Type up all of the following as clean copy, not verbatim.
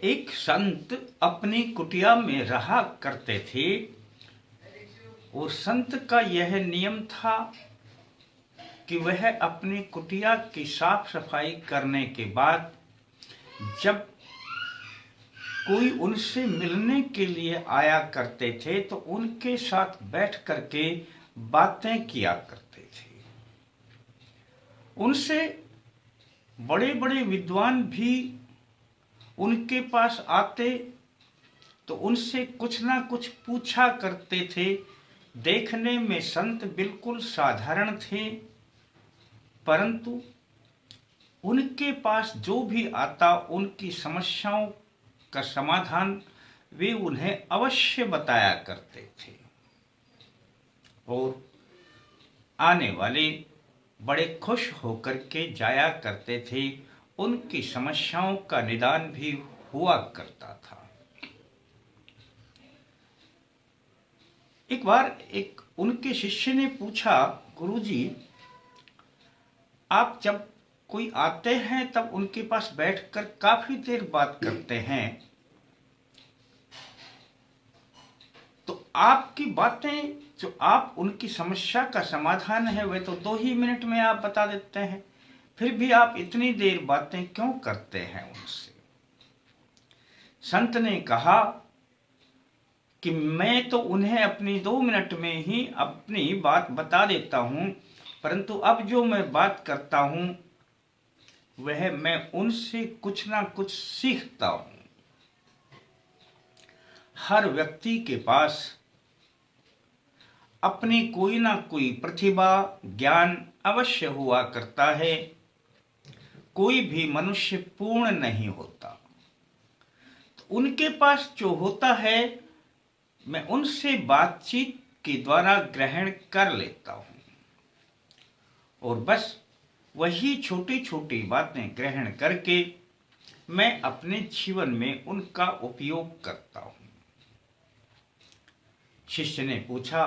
एक संत अपनी कुटिया में रहा करते थे और संत का यह नियम था कि वह अपनी कुटिया की साफ सफाई करने के बाद जब कोई उनसे मिलने के लिए आया करते थे तो उनके साथ बैठ करके बातें किया करते थे। उनसे बड़े बड़े विद्वान भी उनके पास आते तो उनसे कुछ ना कुछ पूछा करते थे। देखने में संत बिल्कुल साधारण थे, परंतु उनके पास जो भी आता उनकी समस्याओं का समाधान वे उन्हें अवश्य बताया करते थे और आने वाले बड़े खुश होकर के जाया करते थे। उनकी समस्याओं का निदान भी हुआ करता था। एक बार एक उनके शिष्य ने पूछा, गुरुजी, आप जब कोई आते हैं तब उनके पास बैठकर काफी देर बात करते हैं, तो आपकी बातें जो आप उनकी समस्या का समाधान है वह तो 2 ही मिनट में आप बता देते हैं, फिर भी आप इतनी देर बातें क्यों करते हैं उनसे? संत ने कहा कि मैं तो उन्हें अपनी 2 मिनट में ही अपनी बात बता देता हूं, परंतु अब जो मैं बात करता हूं वह मैं उनसे कुछ ना कुछ सीखता हूं। हर व्यक्ति के पास अपनी कोई ना कोई प्रतिभा ज्ञान अवश्य हुआ करता है। कोई भी मनुष्य पूर्ण नहीं होता। तो उनके पास जो होता है मैं उनसे बातचीत के द्वारा ग्रहण कर लेता हूं और बस वही छोटी छोटी बातें ग्रहण करके मैं अपने जीवन में उनका उपयोग करता हूं। शिष्य ने पूछा,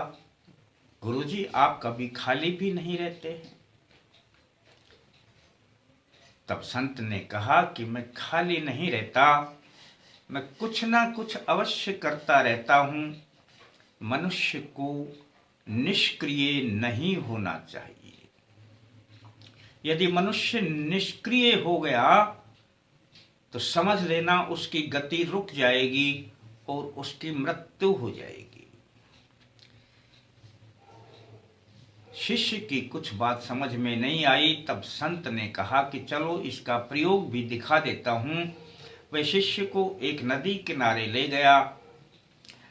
गुरुजी, आप कभी खाली भी नहीं रहते हैं? तब संत ने कहा कि मैं खाली नहीं रहता, मैं कुछ ना कुछ अवश्य करता रहता हूं। मनुष्य को निष्क्रिय नहीं होना चाहिए। यदि मनुष्य निष्क्रिय हो गया तो समझ लेना उसकी गति रुक जाएगी और उसकी मृत्यु हो जाएगी। शिष्य की कुछ बात समझ में नहीं आई। तब संत ने कहा कि चलो इसका प्रयोग भी दिखा देता हूं। वह शिष्य को एक नदी किनारे ले गया।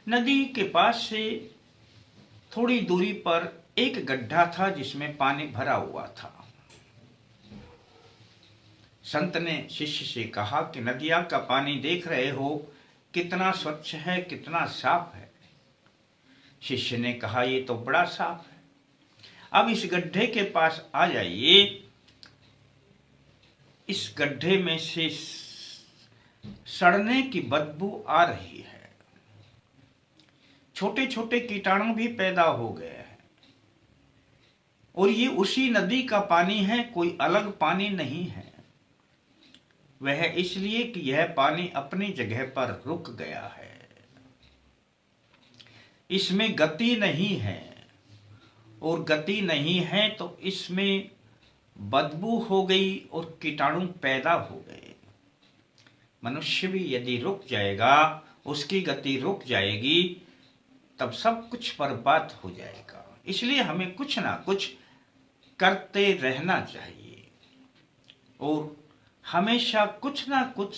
नदी के पास से थोड़ी दूरी पर एक गड्ढा था जिसमें पानी भरा हुआ था। संत ने शिष्य से कहा कि नदिया का पानी देख रहे हो, कितना स्वच्छ है, कितना साफ है। शिष्य ने कहा, ये तो बड़ा साफ है। अब इस गड्ढे के पास आ जाइए। इस गड्ढे में से सड़ने की बदबू आ रही है। छोटे छोटे कीटाणु भी पैदा हो गए हैं और ये उसी नदी का पानी है, कोई अलग पानी नहीं है। वह इसलिए कि यह पानी अपनी जगह पर रुक गया है, इसमें गति नहीं है और गति नहीं है तो इसमें बदबू हो गई और कीटाणु पैदा हो गए। मनुष्य भी यदि रुक जाएगा, उसकी गति रुक जाएगी, तब सब कुछ बर्बाद हो जाएगा। इसलिए हमें कुछ ना कुछ करते रहना चाहिए और हमेशा कुछ ना कुछ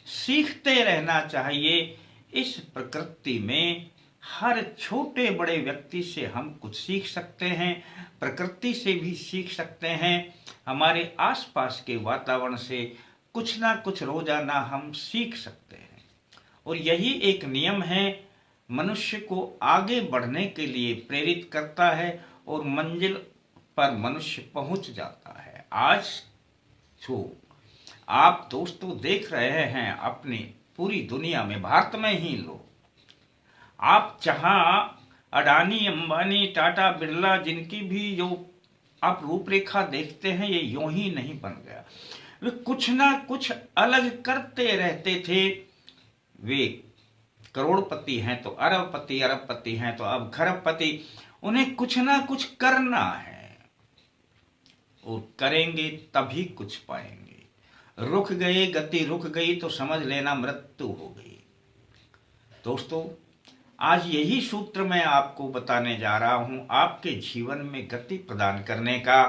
सीखते रहना चाहिए। इस प्रकृति में हर छोटे बड़े व्यक्ति से हम कुछ सीख सकते हैं, प्रकृति से भी सीख सकते हैं, हमारे आसपास के वातावरण से कुछ ना कुछ रोजाना हम सीख सकते हैं। और यही एक नियम है, मनुष्य को आगे बढ़ने के लिए प्रेरित करता है और मंजिल पर मनुष्य पहुंच जाता है। आज जो आप दोस्तों देख रहे हैं अपनी पूरी दुनिया में, भारत में ही लो, आप जहां अडानी अंबानी टाटा बिरला जिनकी भी जो आप रूपरेखा देखते हैं, ये यूं ही नहीं बन गया। वे कुछ ना कुछ अलग करते रहते थे वे करोड़पति हैं तो अरबपति, अरबपति हैं तो अब खरबपति। उन्हें कुछ ना कुछ करना है और करेंगे तभी कुछ पाएंगे। रुक गए, गति रुक गई तो समझ लेना मृत्यु हो गई। दोस्तों, आज यही सूत्र मैं आपको बताने जा रहा हूं, आपके जीवन में गति प्रदान करने का।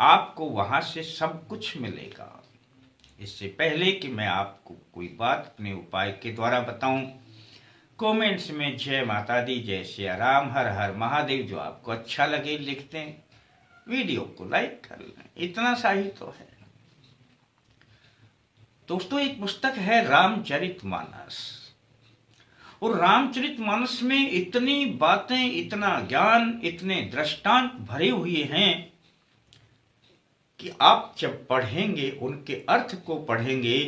आपको वहां से सब कुछ मिलेगा। इससे पहले कि मैं आपको कोई बात अपने उपाय के द्वारा बताऊं, कमेंट्स में जय माता दी, जय श्री राम, हर हर महादेव जो आपको अच्छा लगे लिख दें। वीडियो को लाइक कर लें, इतना सा ही तो है। दोस्तों, एक पुस्तक है रामचरितमानस, और रामचरितमानस में इतनी बातें, इतना ज्ञान, इतने दृष्टांत भरे हुए हैं कि आप जब पढ़ेंगे, उनके अर्थ को पढ़ेंगे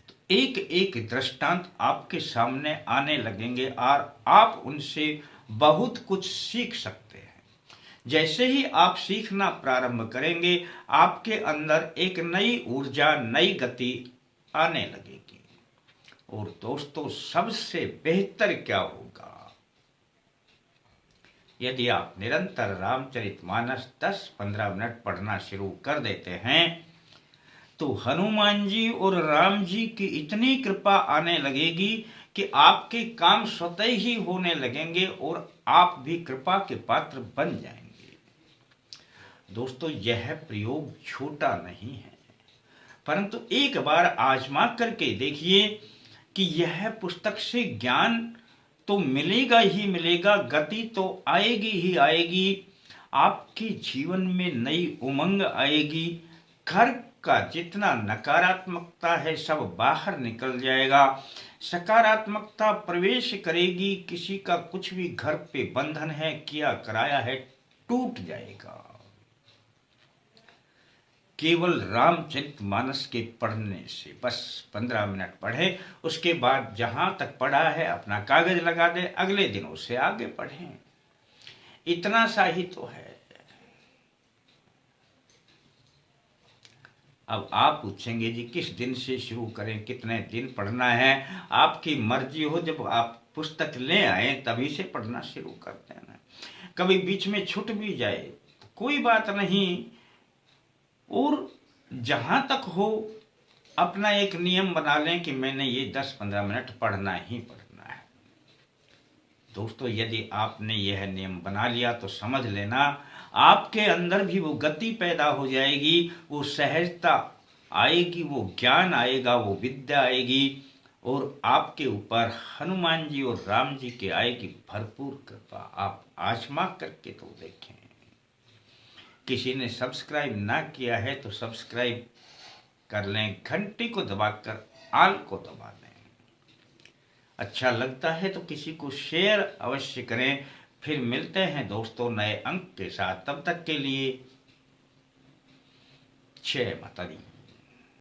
तो एक एक दृष्टांत आपके सामने आने लगेंगे और आप उनसे बहुत कुछ सीख सकते हैं। जैसे ही आप सीखना प्रारंभ करेंगे, आपके अंदर एक नई ऊर्जा, नई गति आने लगेगी। और दोस्तों, सबसे बेहतर क्या होगा, यदि आप निरंतर रामचरितमानस 10-15 मिनट पढ़ना शुरू कर देते हैं तो हनुमान जी और राम जी की इतनी कृपा आने लगेगी कि आपके काम स्वतः ही होने लगेंगे और आप भी कृपा के पात्र बन जाएंगे। दोस्तों, यह प्रयोग छोटा नहीं है, परंतु एक बार आजमा करके देखिए कि यह पुस्तक से ज्ञान तो मिलेगा ही मिलेगा, गति तो आएगी ही आएगी। आपके जीवन में नई उमंग आएगी। घर का जितना नकारात्मकता है सब बाहर निकल जाएगा, सकारात्मकता प्रवेश करेगी। किसी का कुछ भी घर पे बंधन है, किया कराया है, टूट जाएगा। केवल रामचरितमानस के पढ़ने से, बस 15 मिनट पढ़ें, उसके बाद जहां तक पढ़ा है अपना कागज लगा दें, अगले दिन उससे आगे पढ़ें। इतना सा ही तो है। अब आप पूछेंगे जी किस दिन से शुरू करें, कितने दिन पढ़ना है? आपकी मर्जी हो, जब आप पुस्तक ले आए तभी से पढ़ना शुरू कर देना। कभी बीच में छूट भी जाए तो कोई बात नहीं, और जहां तक हो अपना एक नियम बना लें कि मैंने ये 10-15 मिनट पढ़ना ही पढ़ना है। दोस्तों, यदि आपने यह नियम बना लिया तो समझ लेना आपके अंदर भी वो गति पैदा हो जाएगी, वो सहजता आएगी, वो ज्ञान आएगा, वो विद्या आएगी, और आपके ऊपर हनुमान जी और राम जी की आएगी भरपूर कृपा। आप आजमा करके तो देखें। किसी ने सब्सक्राइब ना किया है तो सब्सक्राइब कर लें, घंटी को दबाकर आल को दबा दें। अच्छा लगता है तो किसी को शेयर अवश्य करें। फिर मिलते हैं दोस्तों नए अंक के साथ, तब तक के लिए जय माता दी।